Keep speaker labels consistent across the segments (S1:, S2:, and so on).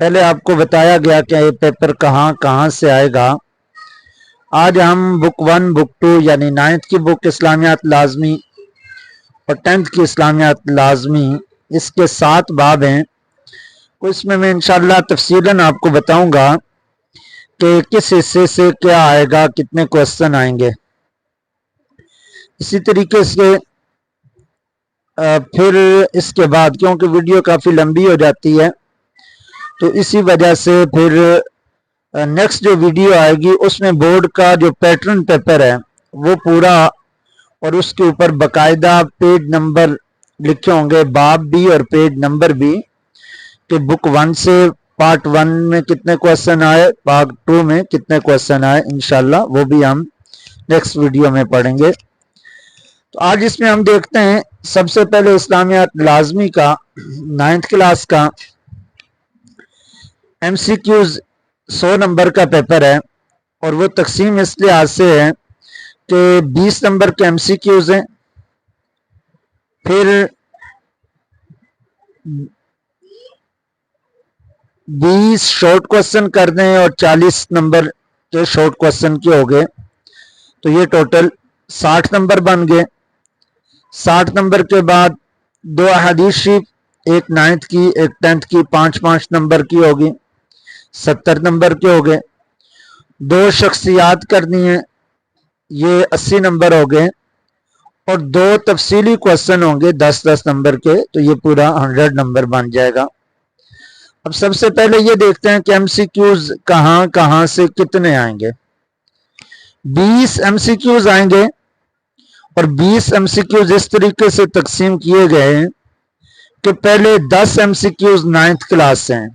S1: پہلے آپ کو بتایا گیا کہ یہ پیپر کہاں کہاں سے آئے گا۔ آج ہم بک 1 بک 2 یعنی 9th کی بک اسلامیات لازمی اور 10th کی اسلامیات لازمی، اس کے 7 باب ہیں۔ اس میں انشاءاللہ تفصیلاً آپ کو بتاؤں گا کہ کس حصے سے کیا آئے گا، کتنے کوسچن آئیں گے۔ اسی طریقے سے پھر اس کے بعد کیونکہ ویڈیو کافی لمبی ہو جاتی ہے تو اسی وجہ سے پھر نیکسٹ جو ویڈیو آئے گی اس میں بورڈ کا جو پیٹرن پیپر ہے وہ پورا، اور اس کے اوپر باقاعدہ پیج نمبر لکھے ہوں گے، باب بھی اور پیج نمبر بھی، کہ بک 1 سے پارٹ 1 میں کتنے کوسچن آئے، پارٹ 2 میں کتنے کوسچن آئے، انشاءاللہ وہ بھی ہم نیکسٹ ویڈیو میں پڑھیں گے۔ تو آج اس میں ہم دیکھتے ہیں سب سے پہلے اسلامیات لازمی کا 9th کلاس کا ایم سی کیوز 100 نمبر کا پیپر ہے، اور وہ تقسیم اس لحاظ سے ہے کہ 20 نمبر کے ایم سی کیوز ہیں، پھر 20 شارٹ کوسچن کر دیں اور 40 نمبر کے شارٹ کوسچن کے ہو گئے، تو یہ ٹوٹل 60 نمبر بن گئے۔ 60 نمبر کے بعد 2 احادیث شریف، ایک 9th کی ایک 10th کی، 5 نمبر کی ہوگی، 70 نمبر کے ہو گئے۔ 2 شخصیات کرنی ہیں، یہ 80 نمبر ہو گئے، اور 2 تفصیلی کوسچن ہوں گے 10 نمبر کے، تو یہ پورا 100 نمبر بن جائے گا۔ اب سب سے پہلے یہ دیکھتے ہیں کہ ایم سی کیوز کہاں کہاں سے کتنے آئیں گے۔ 20 ایم سی کیوز آئیں گے، اور 20 ایم سی کیوز اس طریقے سے تقسیم کیے گئے ہیں کہ پہلے 10 M C Qs 9th class سے ہیں،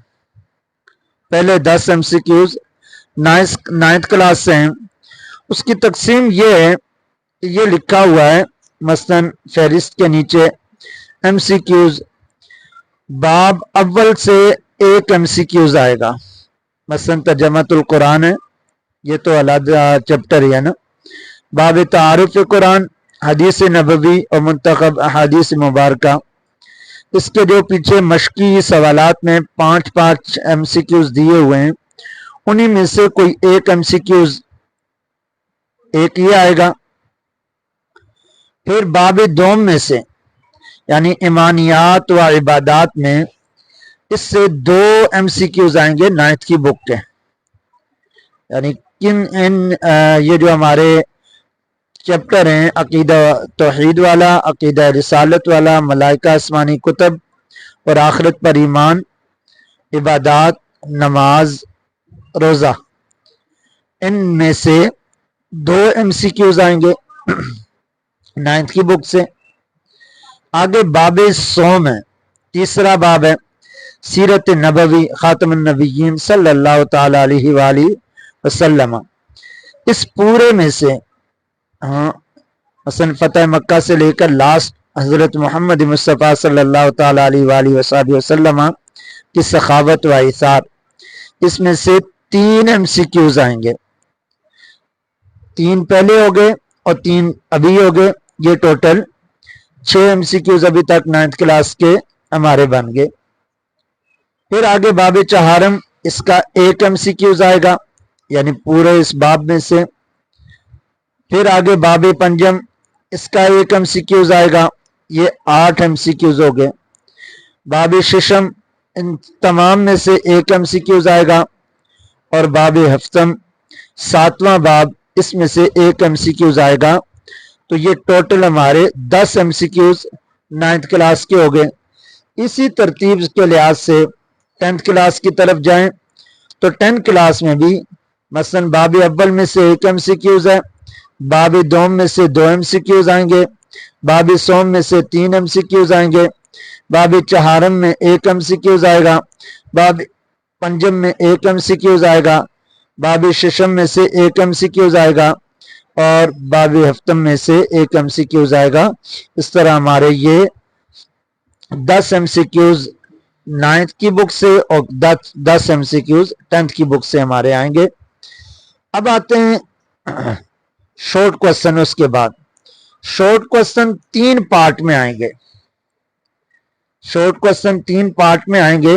S1: پہلے 10 M C Qs 9th class سے ہیں۔ اس کی تقسیم یہ ہے کہ یہ لکھا ہوا ہے مثلا فہرست کے نیچے ایم سی کیوز، باب اول سے 1 ایم سی کیوز آئے گا، مثلا ترجمۃ القرآن ہے، یہ تو علیحدہ چیپٹر ہی ہے نا۔ باب تعارف قرآن، حدیث نبوی اور منتخب احادیث مبارکہ، اس کے جو پیچھے مشقی سوالات میں 5 ایم سی کیوز دیے ہوئے ہیں، انہی میں سے کوئی 1 ایم سی کیوز ایک یہ آئے گا۔ پھر باب دوم میں سے یعنی ایمانیات و عبادات میں اس سے 2 ایم سی کیوز آئیں گے 9th کی بک کے، یعنی یہ جو ہمارے چیپٹر ہیں عقیدہ توحید والا، عقیدہ رسالت والا، ملائکہ آسمانی کتب اور آخرت پر ایمان، عبادات، نماز، روزہ، ان میں سے 2 ایم سی کیوز آئیں گے 9th کی بک سے۔ آگے باب صوم ہے، تیسرا باب ہے سیرت نبوی خاتم النبیین صلی اللہ تعالی علیہ وآلہ وسلم۔ اس پورے میں سے مثلا فتح مکہ سے لے کر لاسٹ حضرت محمد مصطفیٰ صلی اللہ تعالی علیہ وآلہ وسلم کی سخاوت و ایثار، اس میں سے 3 ایم سی کیوز آئیں گے، 3 پہلے ہو گئے اور 3 ابھی ہو گئے، یہ ٹوٹل 6 ایم سی کیوز ابھی تک 9th کلاس کے ہمارے بن گئے۔ پھر آگے باب چہارم، اس کا 1 ایم سی کیوز آئے گا، یعنی پورے اس باب میں سے۔ پھر آگے باب پنجم، اس کا 1 ایم سی کیوز آئے گا، یہ 8 ایم سی کیوز ہو گئے۔ باب ششم، ان تمام میں سے 1 ایم سی کیوز آئے گا، اور باب ہفتم 7واں باب، اس میں سے 1 ایم سی کیوز آئے گا، تو یہ ٹوٹل ہمارے 10 M C Qs 9th class کے ہو گئے۔ اسی ترتیب کے لحاظ سے 10th کلاس کی طرف جائیں تو 10th کلاس میں بھی مثلا باب اول میں سے 1 ایم سی کیوز ہے، باب دوم میں سے 2 ایم سی کیوز آئیں گے، باب سوم میں سے 3 ایم سی کیوز آئیں گے، باب چہارم میں 1 ایم سی کیوز آئے گا، باب پنجم میں 1 ایم سی کیوز آئے گا، باب ششم میں سے 1 ایم سی کیوز آئے گا، اور باب ہفتم میں سے 1 ایم سی کیوز آئے گا۔ اس طرح ہمارے یہ 10 ایم سی کیوز 9th کی بک سے اور 10 ایم سی کیوز 10th کی بک سے ہمارے آئیں گے۔ اب آتے ہیں شارٹ کوسچن، اس کے بعد شارٹ کوسچن 3 پارٹ میں آئیں گے، شارٹ کوسچن 3 پارٹ میں آئیں گے۔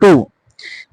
S1: 2,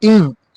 S1: 3,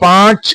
S1: 5,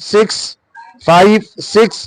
S1: 6, 5, 6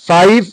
S1: 5,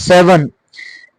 S1: 7,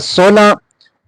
S1: 16,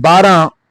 S1: 12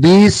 S1: 20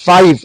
S1: 5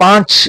S1: 5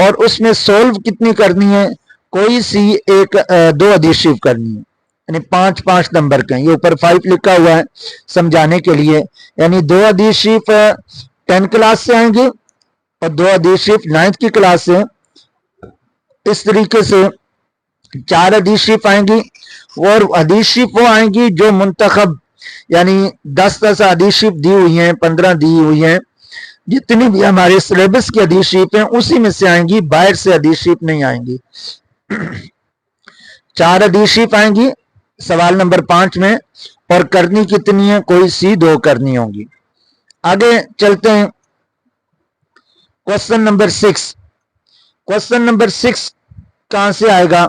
S1: اور اس میں سولو کتنی کرنی ہے؟ کوئی سی ایک 2 حدیث شریف کرنی ہے، یعنی 5 نمبر کے ہیں، یہ اوپر 5 لکھا ہوا ہے سمجھانے کے لیے، یعنی 2 حدیث شریف 10 کلاس سے آئیں گی اور 2 حدیث شریف 9 کی کلاس سے، اس طریقے سے 4 حدیث شریف آئیں گی، اور حدیث شریف وہ آئیں گی جو منتخب، یعنی 10 حدیث شریف دی ہوئی ہیں، 15 دی ہوئی ہیں، جتنی بھی ہمارے سلیبس کی حدیث شریف ہیں اسی میں سے آئیں گی، باہر سے حدیث شریف نہیں آئیں گی۔ 4 حدیث شریف آئیں گی سوال نمبر 5 میں، اور کرنی کتنی ہے؟ کوئی سی 2 کرنی ہوں گی۔ آگے چلتے ہیں، کوسچن نمبر 6۔ کوسچن نمبر 6 کہاں سے آئے گا؟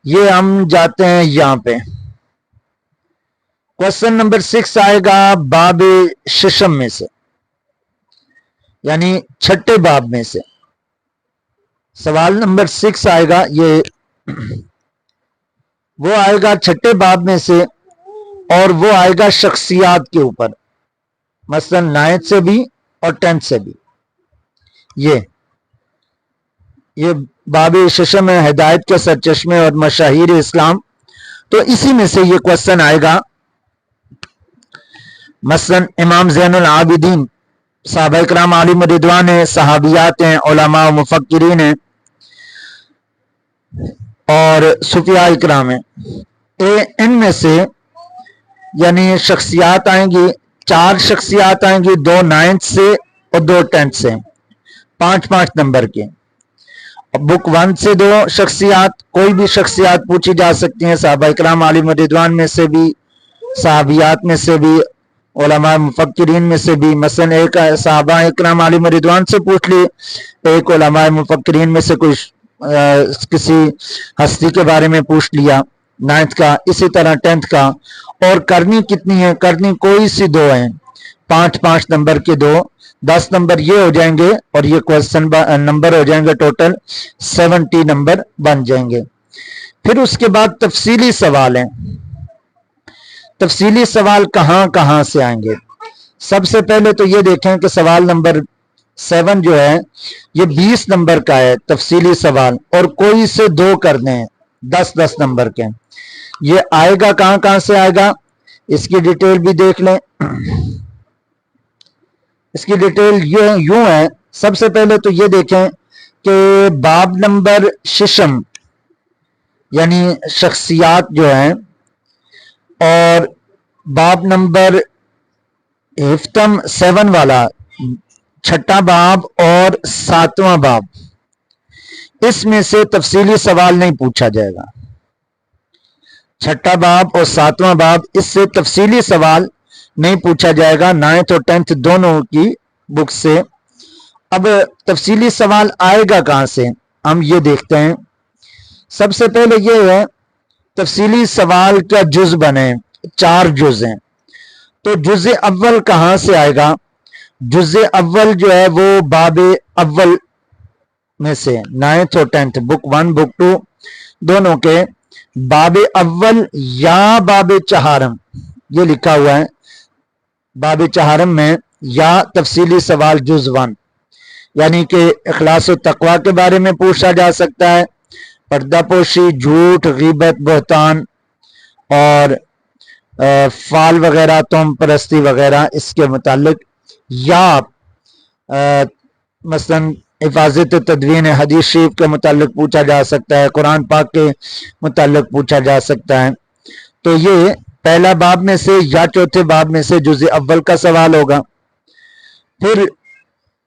S1: یہ ہم جاتے ہیں یہاں پہ، کوسچن نمبر 6 آئے گا باب ششم میں سے، یعنی 6 باب میں سے۔ سوال نمبر 6 آئے گا، یہ وہ آئے گا 6 باب میں سے، اور وہ آئے گا شخصیات کے اوپر، مثلا 9 سے بھی اور 10 سے بھی۔ یہ باب ششم ہے، ہدایت کے سرچشمے اور مشاہیر اسلام، تو اسی میں سے یہ کوسچن آئے گا۔ مثلا امام زین العابدین، صحابہ کرام علیہم رضوان ہیں، صحابیات ہیں، علماء و مفکرین ہیں، اور صوفیاء کرام ہیں، ان میں سے یعنی شخصیات آئیں گی، 4 شخصیات آئیں گی، 2 9 سے اور 2 10 سے، 5 نمبر کے۔ بک 1 سے 2 شخصیات، کوئی بھی شخصیات پوچھی جا سکتی ہیں، صحابہ کرام علیہم رضوان میں سے بھی، صحابیات میں سے بھی، علماء مفکرین میں سے بھی۔ مثلا ایک صحابہ کرام علیہم رضوان سے پوچھ لی، ایک علماء مفکرین میں سے کوئی کسی ہستی کے بارے میں پوچھ لیا 9 کا، اسی طرح 10 کا۔ اور کرنی کتنی ہے؟ کرنی کوئی سی 2 ہیں، 5 نمبر کے 2، 10 نمبر یہ ہو جائیں گے، اور یہ کوسچن نمبر ہو جائیں گے ٹوٹل 70 نمبر بن جائیں گے۔ پھر اس کے بعد تفصیلی سوال ہیں۔ تفصیلی سوال کہاں سے آئیں گے؟ سب سے پہلے تو یہ دیکھیں کہ سوال نمبر 7 جو ہے یہ 20 نمبر کا ہے تفصیلی سوال، اور کوئی سے 2 کرنے ہیں 10 نمبر کے۔ یہ آئے گا کہاں سے آئے گا؟ اس کی ڈیٹیل بھی دیکھ لیں۔ اس کی ڈیٹیل یوں ہے، سب سے پہلے تو یہ دیکھیں کہ باب نمبر ششم یعنی شخصیات جو ہیں، اور باب نمبر ہفتم 7 والا 6 باب اور 7واں باب، اس میں سے تفصیلی سوال نہیں پوچھا جائے گا۔ 6 باب اور 7واں باب، اس سے تفصیلی سوال نہیں پوچھا جائے گا 9 اور 10 دونوں کی بک سے۔ اب تفصیلی سوال آئے گا کہاں سے؟ ہم یہ دیکھتے ہیں۔ سب سے پہلے یہ ہے تفصیلی سوال کا جز بنے، 4 جز ہیں، تو جز اول کہاں سے آئے گا؟ جز اول جو ہے وہ باب اول میں سے 9 اور 10، بک 1 بک 2 دونوں کے باب اول یا باب چہارم، یہ لکھا ہوا ہے باب چہارم میں، یا تفصیلی سوال جز 1، یعنی کہ اخلاص و تقوی کے بارے میں پوچھا جا سکتا ہے، پردہ پوشی، جھوٹ، غیبت، بہتان اور فال وغیرہ، توم پرستی وغیرہ، اس کے متعلق، یا مثلا حفاظت تدوین حدیث شریف کے متعلق پوچھا جا سکتا ہے، قرآن پاک کے متعلق پوچھا جا سکتا ہے۔ تو یہ پہلا باب میں سے یا چوتھے باب میں سے جز اول کا سوال ہوگا۔ پھر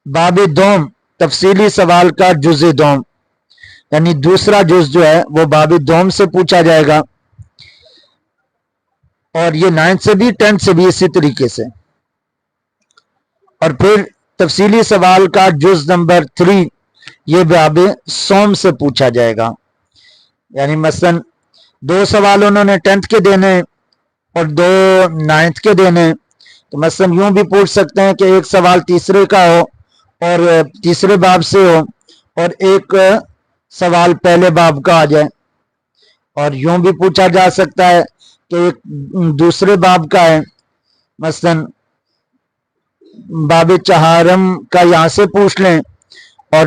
S1: باب دوم، تفصیلی سوال کا جز دوم، یعنی دوسرا جز جو ہے وہ باب دوم سے پوچھا جائے گا، اور یہ 9 سے بھی 10 سے بھی اسی طریقے سے۔ اور پھر تفصیلی سوال کا جز نمبر 3، یہ باب سوم سے پوچھا جائے گا، یعنی مثلا 2 سوال انہوں نے 10 کے دینے اور 2 9 کے دینے، تو مثلا یوں بھی پوچھ سکتے ہیں کہ ایک سوال تیسرے کا ہو اور تیسرے باب سے ہو، اور ایک سوال پہلے باب کا آ جائے، اور یوں بھی پوچھا جا سکتا ہے کہ ایک دوسرے باب کا ہے، مثلا باب چہارم کا یہاں سے پوچھ لیں اور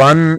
S1: 1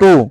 S1: 2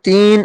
S1: 3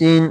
S1: 3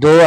S1: 2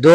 S1: 2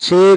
S1: 6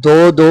S1: 2-2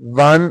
S1: 1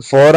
S1: 4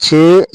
S1: 6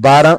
S1: 12।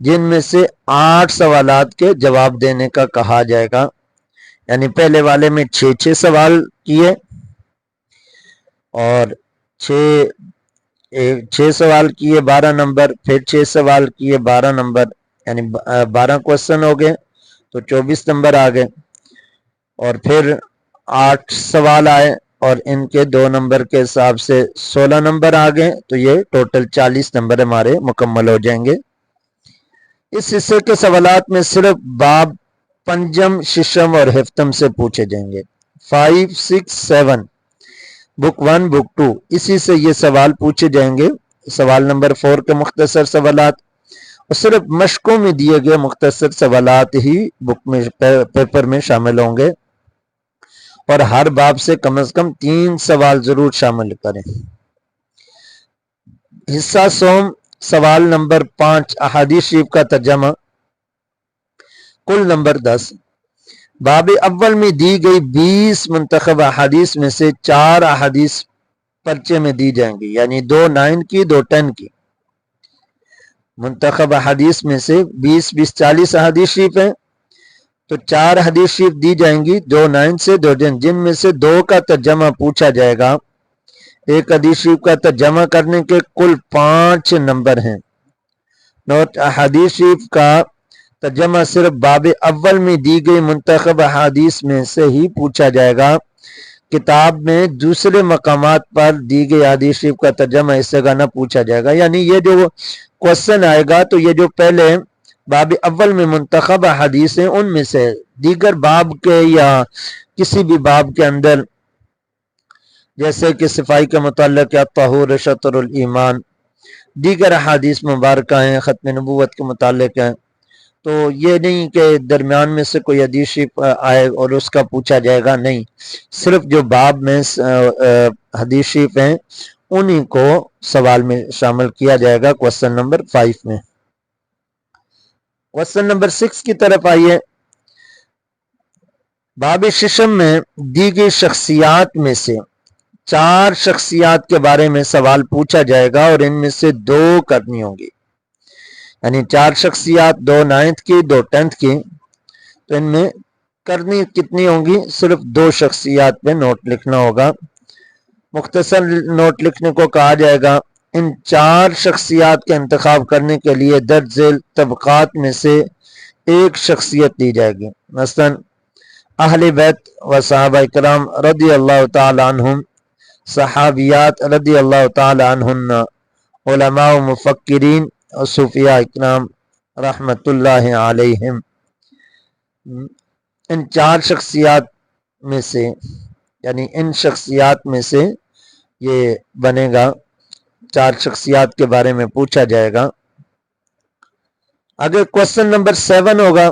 S1: جن میں سے 8 سوالات کے جواب دینے کا کہا جائے گا. یعنی پہلے والے میں 6 سوال کیے اور 6 سوال کیے 12 نمبر، پھر 6 سوال کیے 12 نمبر، یعنی 12 کوسچن ہو گئے تو 24 نمبر آ گئے. اور پھر 8 سوال آئے اور ان کے 2 نمبر کے حساب سے 16 نمبر آ گئے، تو یہ ٹوٹل 40 نمبر ہمارے مکمل ہو جائیں گے. اس حصے کے سوالات میں صرف باب پنجم، ششم اور ہفتم سے پوچھے جائیں گے. 5، 6، 7 بک 1 بک 2 اسی سے یہ سوال پوچھے جائیں گے. سوال نمبر 4 کے مختصر سوالات اور صرف مشقوں میں دیے گئے مختصر سوالات ہی بک میں پیپر میں شامل ہوں گے، اور ہر باب سے کم از کم 3 سوال ضرور شامل کریں. حصہ سوم، سوال نمبر 5 احادیث شریف کا ترجمہ، کل نمبر 10. باب اول میں دی گئی 20 منتخب احادیث میں سے 4 احادیث پرچے میں دی جائیں گی، یعنی 2 9 کی 2 10 کی. منتخب احادیث میں سے 20 40 احادیث شریف ہیں تو 4 حدیث شریف دی جائیں گی، 2 9 سے 2 10، جن میں سے 2 کا ترجمہ پوچھا جائے گا. ایک حدیث شریف کا ترجمہ کرنے کے کل 5 نمبر ہیں. نوٹ: احادیث شریف کا ترجمہ صرف باب اول میں دی گئی منتخب احادیث میں سے ہی پوچھا جائے گا. کتاب میں دوسرے مقامات پر دی گئی احادیث شریف کا ترجمہ اس جگہ نہ پوچھا جائے گا. یعنی یہ جو کوশ্چن آئے گا تو یہ جو پہلے باب اول میں منتخب احادیث ہیں ان میں سے دیگر باب کے یا کسی بھی باب کے اندر، جیسے کہ صفائی کے متعلق یا طہور، شطر الایمان، دیگر احادیث مبارکہ ہیں، ختم نبوت کے متعلق ہیں، تو یہ نہیں کہ درمیان میں سے کوئی حدیث شریف آئے اور اس کا پوچھا جائے گا. نہیں، صرف جو باب میں حدیث شریف ہیں انہی کو سوال میں شامل کیا جائے گا. کوশ্چن نمبر 5 میں. کوশ্چن نمبر 6 کی طرف آئیے. باب ششم میں دی گئی شخصیات میں سے 4 شخصیات کے بارے میں سوال پوچھا جائے گا اور ان میں سے 2 کرنی ہوں گی. یعنی 4 شخصیات، 2 9 کی 2 10 کی، تو ان میں کرنی کتنی ہوں گی؟ صرف 2 شخصیات پہ نوٹ لکھنا ہوگا. مختصر نوٹ لکھنے کو کہا جائے گا. ان 4 شخصیات کا انتخاب کرنے کے لیے درج ذیل طبقات میں سے ایک شخصیت دی جائے گی. مثلا اہل بیت و صحابہ اکرام رضی اللہ تعالی عنہم، صحابیات رضی اللہ تعالی عنہن، علماء و مفکرین اور صوفیاء اکرام رحمت اللہ علیہم. ان 4 شخصیات میں سے، یعنی ان شخصیات میں سے یہ بنے گا. 4 شخصیات کے بارے میں پوچھا جائے گا. اگر کوশ্چن نمبر 7 ہوگا،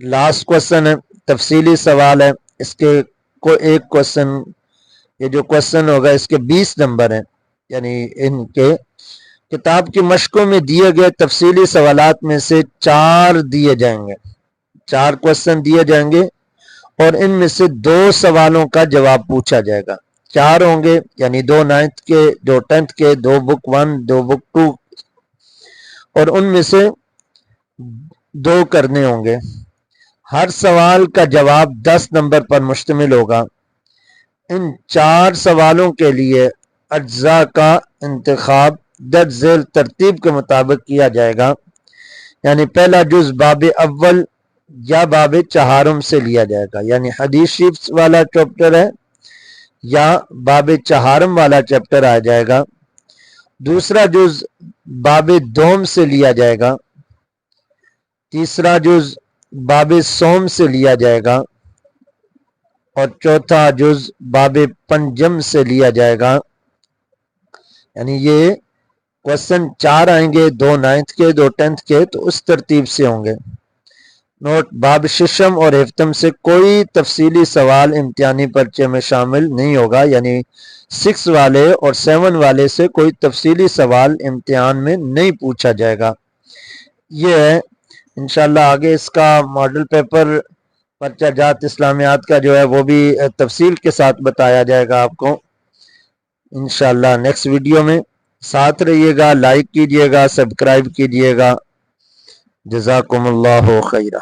S1: لاسٹ کوশ্چن ہے، تفصیلی سوال ہے. اس کے ایک کوশ্چن، یہ جو کوশ্چن ہوگا اس کے 20 نمبر ہیں. یعنی ان کے کتاب کی مشقوں میں دیے گئے تفصیلی سوالات میں سے 4 دیے جائیں گے. 4 کوশ্چن دیے جائیں گے اور ان میں سے 2 سوالوں کا جواب پوچھا جائے گا. 4 ہوں گے، یعنی 2 9 کے، 2 10 کے، 2 بک 1، 2 بک 2، اور ان میں سے 2 کرنے ہوں گے. ہر سوال کا جواب 10 نمبر پر مشتمل ہوگا. ان 4 سوالوں کے لیے اجزاء کا انتخاب درج ذیل ترتیب کے مطابق کیا جائے گا. یعنی پہلا جز باب اول یا باب چہارم سے لیا جائے گا، یعنی حدیث شریف والا چیپٹر ہے یا باب چہارم والا چیپٹر آ جائے گا. دوسرا جز باب دوم سے لیا جائے گا. تیسرا جز باب سوم سے لیا جائے گا اور چوتھا جز باب پنجم سے لیا جائے گا. یعنی یہ کوশ্چن 4 آئیں گے، 2 9 کے، 2 10 کے، تو اس ترتیب سے ہوں گے. نوٹ: باب ششم اور ہفتم سے کوئی تفصیلی سوال امتحانی پرچے میں شامل نہیں ہوگا. یعنی 6 والے اور 7 والے سے کوئی تفصیلی سوال امتحان میں نہیں پوچھا جائے گا. یہ ہے انشاءاللہ. آگے اس کا ماڈل پیپر پرچہ جات اسلامیات کا جو ہے وہ بھی تفصیل کے ساتھ بتایا جائے گا آپ کو انشاءاللہ نیکسٹ ویڈیو میں. ساتھ رہیے گا، لائک کیجئے گا، سبسکرائب کیجئے گا. جزاکم اللہ خیرہ.